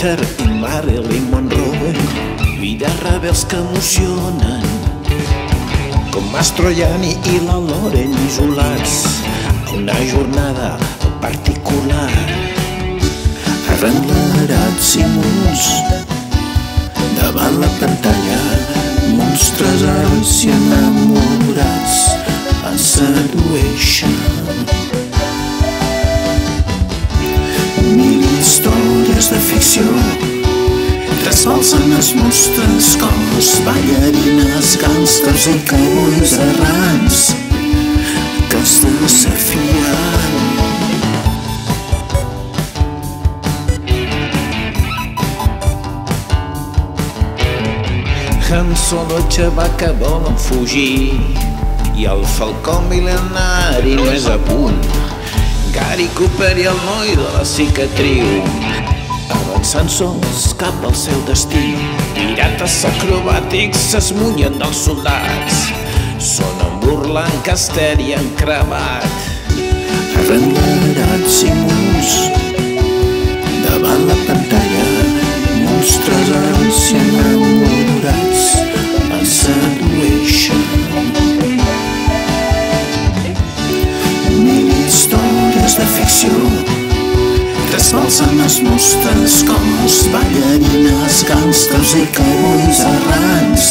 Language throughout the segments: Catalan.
I Marilyn Monroe, vida rebels que emocionen, com Mastroianni i la Loren isolats a una jornada particular. Arrenderats i munts davant la pantalla, monstres alts i enamorats ens sedueixen. Mil històries de ficció trasbalsen els nostres cors, ballarines, gàngsters i cowboys errants que els desafien. Han Solo i Chewbacca volen fugir i el falcó mil·lenari no és a punt. Gary Cooper i el noi de la cicatriu avançant sols cap al seu destí. Pirates acrobàtics s'esmunyen dels soldats, són en burla, en caster i en cravat. Arrenderats i munts davant la pantalla, monstres alts i enamorats ens sedueixen. Històries de ficció trasbalsen els nostres cors, ballarines, gàngsters i cowboys errants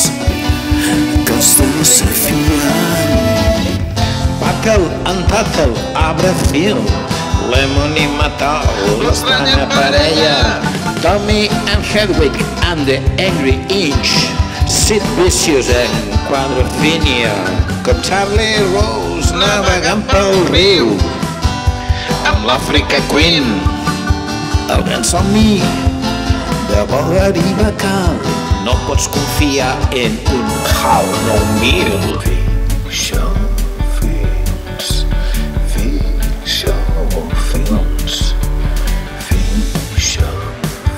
que els desafien. Buckle and Tackle, Arbre Phil, Lemon i Matau, l'estranya parella, Tommy and Hedwig and the Angry Inch, Sid Vicious and Quadrophenia, com Charlie Rose navegant pel riu, amb l'Àfrica Queen, el gran somni de voler i bacal, no pots confiar en un HAL 9000. FICCIO Films, FICCIO Films, FICCIO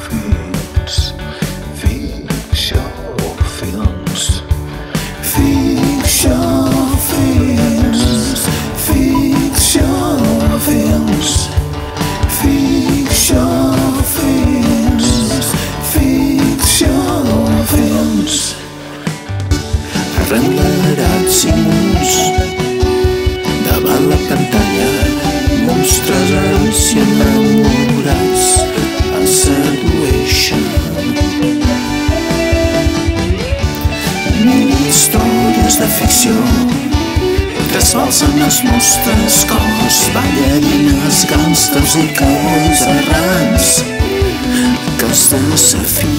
Films, FICCIO Films, FICCIO Films, FICCIO Films, FICCIO Films, FICCIO Films. Arrenderats i munts davant la pantalla, monstres alts i enamorats ens sedueixen. Mil històries de ficció trasbalsen els nostres cors, ballarines, gàngsters i cowboys errants que els desafien.